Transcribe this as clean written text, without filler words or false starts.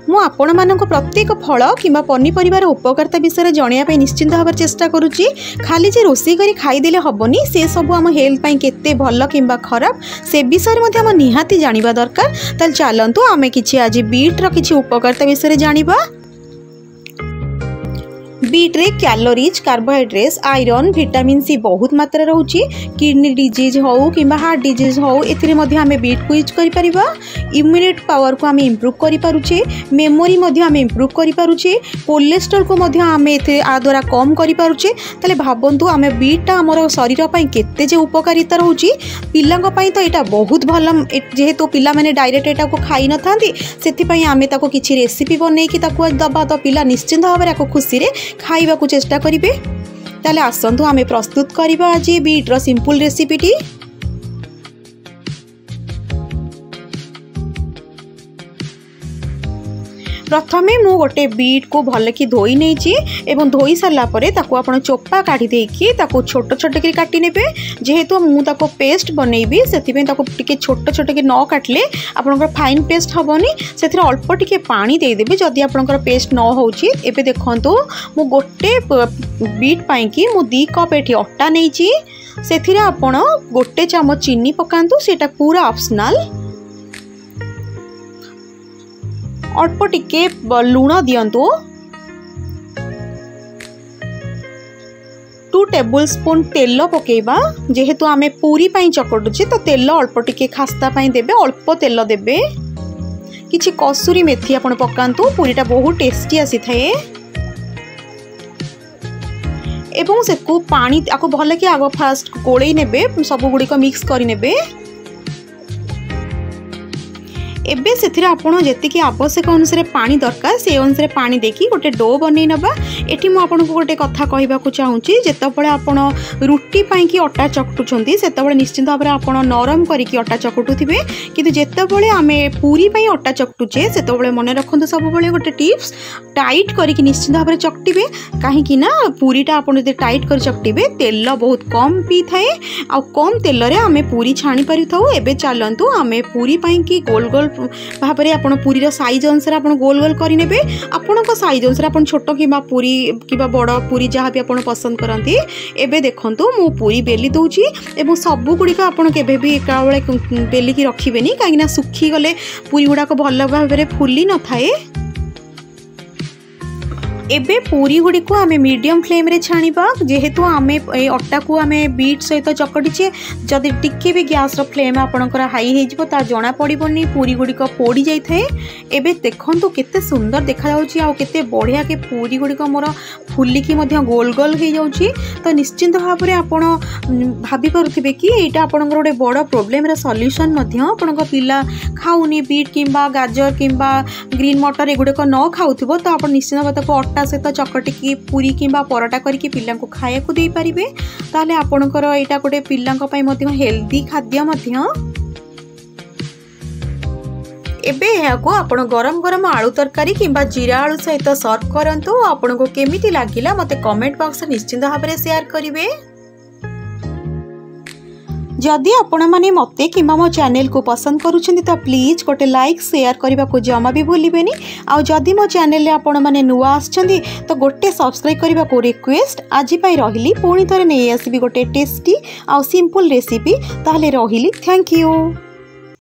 मु आपण मानक प्रत्येक फल किंबा पनीपरिवार उपकारिता विषय जानापी निश्चिंत भाव चेष्टा करुच्ची। खाली जे रोषे करी खाईदेले हेनी से सब आम हेल्थ केते भल किंबा खराब से विषय आम निहाती जानिबा दरकार। ताल चलतु आम कि आज बीट्र किसी उपकारिता विषय जानिबा। बीट रे calories carbohydrates iron vitamin C बहुत मात्रा रोचे। किडनी डिजीज हो कि हार्ट डिजीज हो एथिरे मध्य आमे बीट को यूज करि परिबा। इम्यूनिटी पावर को आमे इंप्रूव करि पारुचे। मेमोरी मध्य आमे इंप्रूव करि पारुचे। कोलेस्ट्रॉल को मध्य आमे एथे आ द्वारा कम करि पारुचे। ताले भाबंतु आमे बीटा हमर शरीर पई केते जे उपकारिता रहउची। पिल्लांग पई तो एटा बहुत भल जेहेतु पिल्ला माने डायरेक्ट एटा को खाई न थांती सेति पई आमे ताको किछि रेसिपी बनै कि ताको दबा तो पिल्ला निश्चिंत भाव को खुशी रे खाइबा को चेष्टा करिवे। ताले आसंतु आमे प्रस्तुत करिबा आज बीट्र सिंपल रेसिपीटी। प्रथमे मु गोटे बीट को भल कि धोई नहीं एवं धोई सारा पर ताको आपण चोपा काढ़ी देकी ताको छोट छोट कर काटी नेबे। जेहेतु मु ताको पेस्ट बनैबी सेथिबे ताको टिके छोट छोट के न काटले आपनकर फाइन पेस्ट हबनी। सेथिरे अल्प टिके पानी दे देबे जदि आपनकर पेस्ट न होउची। एबे देखंतु मु गोटे बीट पाई कि मु 2 कप एठी अट्टा नैची। सेथिरे आपण गोटे चमच चीनी पकांतु सेटा पूरा ऑप्शनल। अल्प टिके लुण दियंतु। 2 टेबल स्पून तेल पकेबा। जेहेतु आमे पूरी पाई चकटुचे तो तेल अल्प टिके खास्ता पाई देबे। अल्प तेल देबे। किछि कसूरी मेथी आपण पकांतु। पूरीटा बहुत टेस्टी आसी थाए। एवं से को पानी आको भले कि आगो फास्ट कोळेई नेबे सब गुडी को मिक्स करि नेबे। एबे सेथिरे आपण जेतिकी आवश्यक अनुसार पानी दरकार से अनुसार पानी देकी गोटे डो बनै नबा। एठी मु आपन को गोटे कथा कहबा को चाहूची। जेतबळे आपण रुटी पाई कि अटा चकटुछंती सेतबळे निश्चित भाबरे आपण नरम करिकि अटा चकटुथिबे। किंतु जेतबळे आमे पूरी पाई अटा चकटुचे सेतबळे मने रखंतु सबबळे गोटे टिप्स टाइट करिकि निश्चित भाबरे चकटिबे। काहे कि ना पूरीटा आपण जदि टाइट कर चकटिबे तेल बहुत कम पी थाए आ कम तेल रे आमे पूरी छाणी परिथाउ। एबे चलंतु आमे पूरी पाई कि गोल गोल भाबरे आपण पूरीर साइज अनुसार आपण गोल गोल करि नेबे। आपण को साइज अनुसार आपण छोट किबा पूरी किबा बड़ पूरी जहाँ भी आपण पसंद करंती। एबे देखंतु मु पूरी बेली दउची एवं सबु गुडी का आपण केबे भी एकाबळे बेली की रखिबेनी काहे ना सुखी गले पूरी गुडा को भल भाबरे फुली न थाए। एबे पूरी गुडी को आमे मीडियम फ्लेम रे छाणीबा। जेहेतु आमे ए अट्टा को आमे बीट सहित चकटिचे जदि टिके भी गैस रो फ्लेम आपणकर हाई हे जिवो ता जणा पड़िबोनी पूरी गुडी को पोड़ी जाई थाए। एबे देखंतु केते सुंदर देखा जाउची आ केते बढ़िया के पूरी गुडी को मोर फुली की मध्य गोल गोल हे जाउची। तो निश्चिंत भाव रे आपण भाबी पारुथिबे कि एटा आपणकर गोटे बड़ प्रॉब्लम रे सॉल्यूशन मध्य आपणक पिला खाउनी बीट किंबा गाजर किंबा ग्रीन मटर एगुडे को न खाउथिबो तो आपण निश्चित भाव को अट्टा सहित चकटिकी पूरी किंबा परोटा करके पिला को खाया को दे पारिबे। ताले आपणकर एटा गोटे पिला हेल्दी खाद्य मध्य। एबे को आपण गरम गरम आलू तरकारी किंबा जीरा आलू सहित सर्व करंतु। आपण को केमिति लागिला मते कमेंट बॉक्स निश्चिंत भाव में शेयर करिवे। जदि आपण माने मते किंबा मो चैनल को पसंद करूछंती तो प्लीज गोटे लाइक शेयर करबा को जमा भी भूलिबेनी। आ जदि मो चैनल रे आपण माने नुवा आछंती तो गोटे सब्सक्राइब करबा को रिक्वेस्ट। आज पई रहिली पुणी थरे नै आसीबी गोटे टेस्टी आ सिंपल रेसिपी। ताहले रहिली थैंक यू।